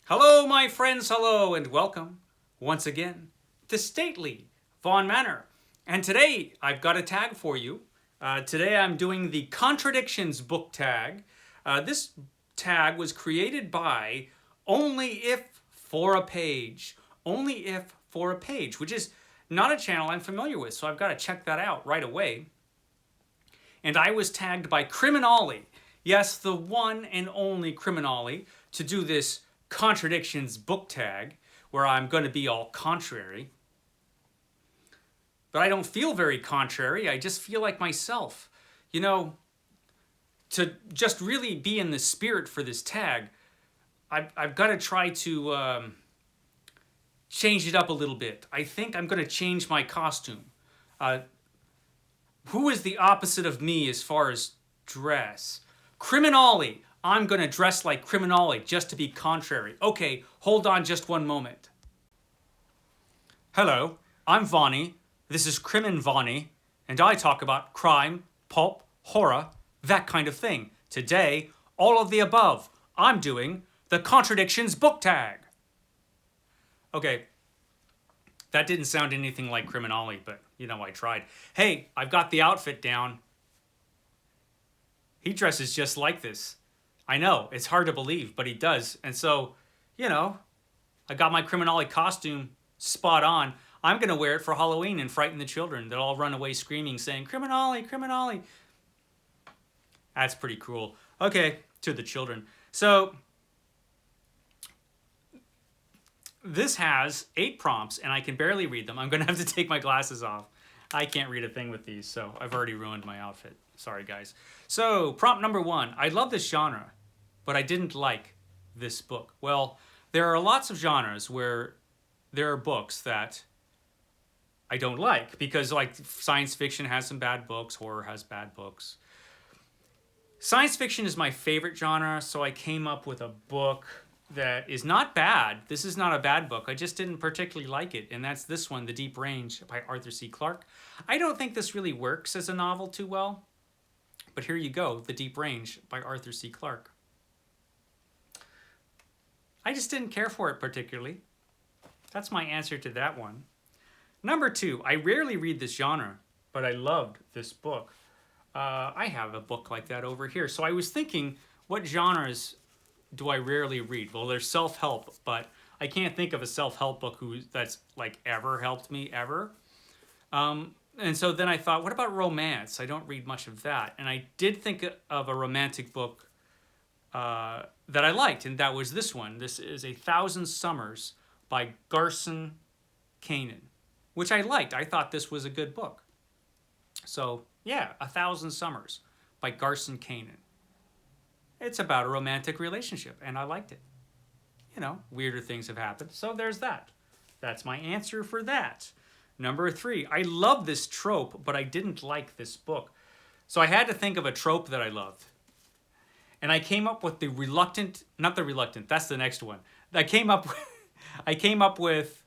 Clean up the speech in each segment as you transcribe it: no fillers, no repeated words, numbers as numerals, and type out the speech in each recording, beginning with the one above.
Hello, my friends, hello, and welcome once again to stately Vaughan Manor. And today I've got a tag for you. Today I'm doing the Contradictions Book Tag. This tag was created by Only If for a Page. Only If for a Page, which is not a channel I'm familiar with, so I've got to check that out right away. And I was tagged by CriminOlly. Yes, the one and only CriminOlly to do this Contradictions Book Tag, where I'm going to be all contrary. But I don't feel very contrary, I just feel like myself. You know, to just really be in the spirit for this tag, I've got to try to change it up a little bit. I think I'm going to change my costume. Who is the opposite of me as far as dress? CriminOlly. I'm going to dress like CriminOlly just to be contrary. Okay, hold on just one moment. Hello, I'm Vonnie. This is Vonnie, and I talk about crime, pulp, horror, that kind of thing. Today, all of the above. I'm doing the Contradictions Book Tag. Okay, that didn't sound anything like CriminOlly, but you know, I tried. Hey, I've got the outfit down. He dresses just like this. I know, it's hard to believe, but he does. And so, you know, I got my CriminOlly costume spot on. I'm going to wear it for Halloween and frighten the children. They'll all run away screaming, saying, CriminOlly, CriminOlly. That's pretty cool. Okay, to the children. So, this has 8 prompts, and I can barely read them. I'm going to have to take my glasses off. I can't read a thing with these, so I've already ruined my outfit. Sorry, guys. So, prompt number 1. I love this genre, but I didn't like this book. Well, there are lots of genres where there are books that I don't like, because like science fiction has some bad books, horror has bad books. Science fiction is my favorite genre, so I came up with a book that is not bad. This is not a bad book. I just didn't particularly like it, and that's this one, The Deep Range by Arthur C. Clarke. I don't think this really works as a novel too well, but here you go, The Deep Range by Arthur C. Clarke. I just didn't care for it particularly. That's my answer to that one. Number 2, I rarely read this genre, but I loved this book. I have a book like that over here. So I was thinking, what genres do I rarely read? Well, there's self-help, but I can't think of a self-help book that's like ever helped me ever. And so then I thought, what about romance? I don't read much of that. And I did think of a romantic book that I liked, and that was this one. This is 1,000 Summers by Garson Kanin, which I liked. I thought this was a good book. So yeah, 1,000 Summers by Garson Kanin. It's about a romantic relationship, and I liked it. You know, weirder things have happened, so there's that. That's my answer for that. Number 3, I love this trope, but I didn't like this book. So I had to think of a trope that I loved. And I came up with that's the next one. I came up with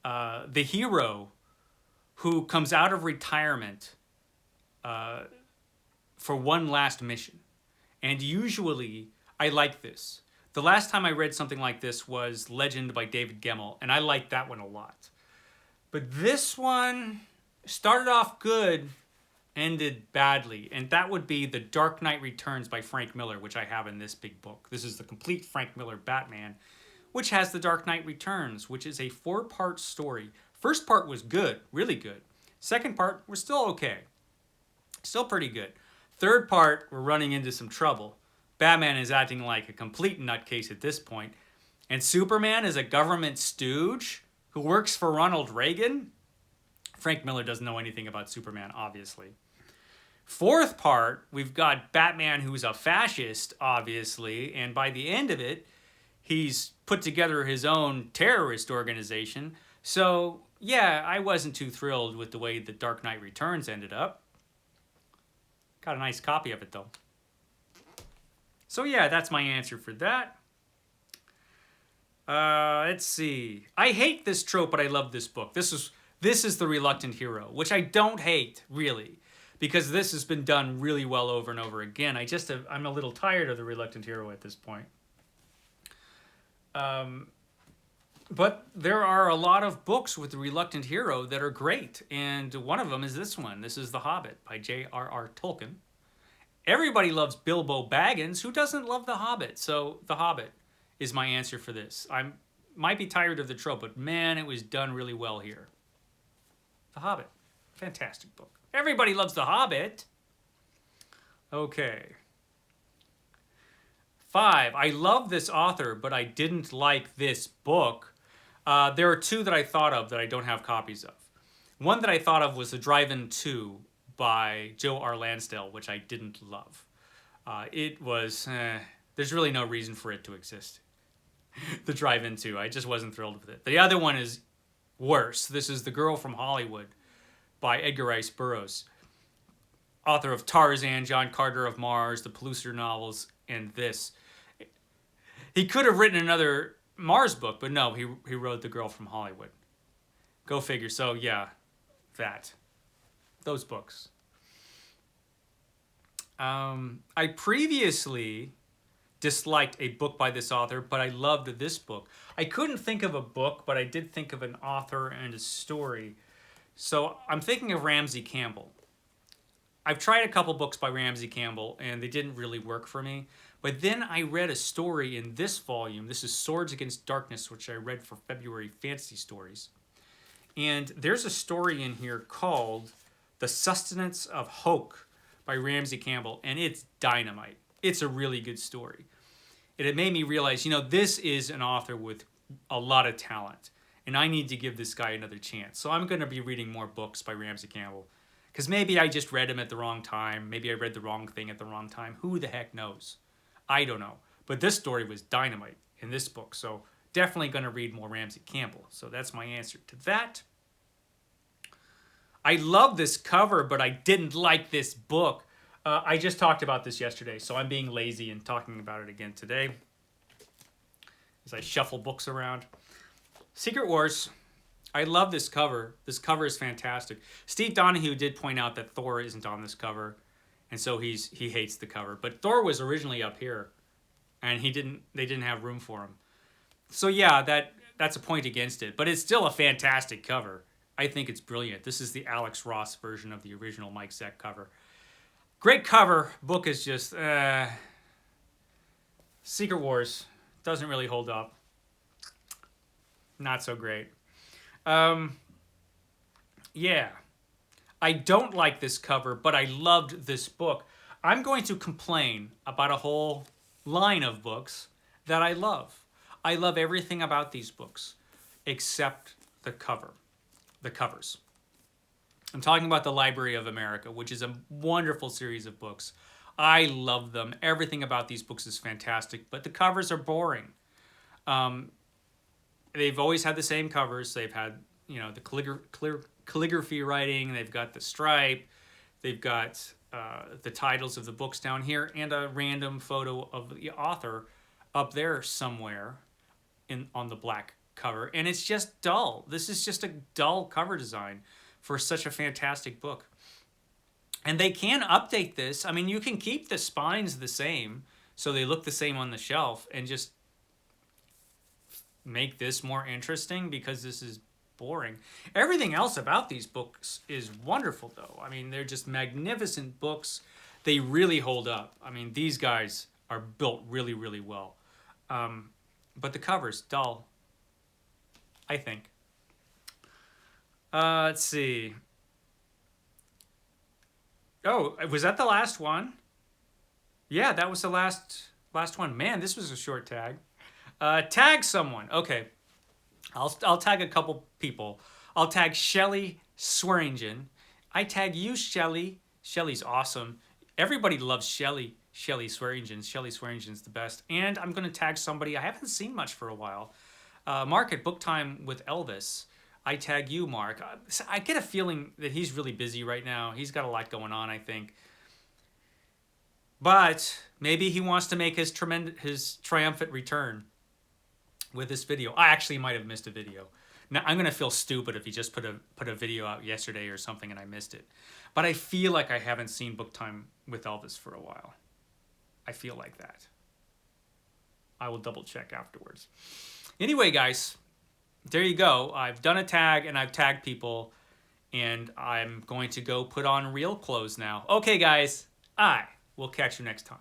the hero who comes out of retirement for one last mission. And usually, I like this. The last time I read something like this was Legend by David Gemmell, and I liked that one a lot. But this one started off good, ended badly, and that would be The Dark Knight Returns by Frank Miller, which I have in this big book. This is the complete Frank Miller Batman, which has The Dark Knight Returns, which is a 4-part story. First part was good, really good. Second part was still okay. Still pretty good. Third part, we're running into some trouble. Batman is acting like a complete nutcase at this point, and Superman is a government stooge who works for Ronald Reagan. Frank Miller doesn't know anything about Superman, obviously. Fourth part, we've got Batman who's a fascist, obviously, and by the end of it, he's put together his own terrorist organization. So, yeah, I wasn't too thrilled with the way The Dark Knight Returns ended up. Got a nice copy of it, though. So, yeah, that's my answer for that. Let's see. I hate this trope, but I love this book. This is The Reluctant Hero, which I don't hate, really, because this has been done really well over and over again. I'm a little tired of The Reluctant Hero at this point. But there are a lot of books with the reluctant hero that are great, and one of them is this one. This is The Hobbit by J.R.R. Tolkien. Everybody loves Bilbo Baggins. Who doesn't love The Hobbit? So The Hobbit is my answer for this. I might be tired of the trope, but man, it was done really well here. The Hobbit. Fantastic book. Everybody loves The Hobbit. Okay. 5. I love this author, but I didn't like this book. There are 2 that I thought of that I don't have copies of. One that I thought of was The Drive-In 2 by Joe R. Lansdale, which I didn't love. It was, there's really no reason for it to exist. The Drive-In 2, I just wasn't thrilled with it. The other one is worse. This is The Girl from Hollywood by Edgar Rice Burroughs, author of Tarzan, John Carter of Mars, the Pellucidar novels, and this. He could have written another Mars book, but no, he wrote The Girl from Hollywood. Go figure. So yeah, those books. I previously disliked a book by this author, but I loved this book. I couldn't think of a book, but I did think of an author and a story. So I'm thinking of Ramsey Campbell. I've tried a couple books by Ramsey Campbell, and they didn't really work for me. But then I read a story in this volume. This is Swords Against Darkness, which I read for February Fantasy Stories. And there's a story in here called The Sustenance of Hoke by Ramsey Campbell, and it's dynamite. It's a really good story. And it made me realize, this is an author with a lot of talent, and I need to give this guy another chance. So I'm going to be reading more books by Ramsey Campbell, because maybe I just read him at the wrong time. Maybe I read the wrong thing at the wrong time. Who the heck knows? I don't know. But this story was dynamite in this book, so definitely going to read more Ramsey Campbell. So that's my answer to that. I love this cover, but I didn't like this book. I just talked about this yesterday, so I'm being lazy and talking about it again today as I shuffle books around. Secret Wars. I love this cover. This cover is fantastic. Steve Donahue did point out that Thor isn't on this cover, and so he hates the cover. But Thor was originally up here, and they didn't have room for him. So yeah, that's a point against it, but it's still a fantastic cover. I think it's brilliant. This is the Alex Ross version of the original Mike Zeck cover. Great cover. Book is just Secret Wars doesn't really hold up. Not so great. Yeah. I don't like this cover, but I loved this book. I'm going to complain about a whole line of books that I love. I love everything about these books except the covers. I'm talking about the Library of America, which is a wonderful series of books. I love them. Everything about these books is fantastic, but the covers are boring. They've always had the same covers. They've had, the calligraphy writing. They've got the stripe. They've got the titles of the books down here and a random photo of the author up there somewhere on the black cover. And it's just dull. This is just a dull cover design for such a fantastic book. And they can update this. I mean, you can keep the spines the same so they look the same on the shelf and just make this more interesting because this is boring. Everything else about these books is wonderful, though. I mean, they're just magnificent books. They really hold up. I mean, these guys are built really, really well. But the cover's dull, I think. Let's see. Oh, was that the last one? Yeah, that was the last one. Man, this was a short tag. Tag someone. Okay. I'll tag a couple people. I'll tag Shelly Swearingen. I tag you, Shelly. Shelly's awesome. Everybody loves Shelly Swearingen. Shelly Swearingen's the best. And I'm going to tag somebody I haven't seen much for a while. Mark at Book Time with Elvis. I tag you, Mark. I get a feeling that he's really busy right now. He's got a lot going on, I think. But maybe he wants to make his triumphant return with this video. I actually might have missed a video. Now, I'm going to feel stupid if he just put a video out yesterday or something and I missed it. But I feel like I haven't seen Book Time with Elvis for a while. I feel like that. I will double check afterwards. Anyway, guys, there you go. I've done a tag and I've tagged people, and I'm going to go put on real clothes now. Okay, guys, I will catch you next time.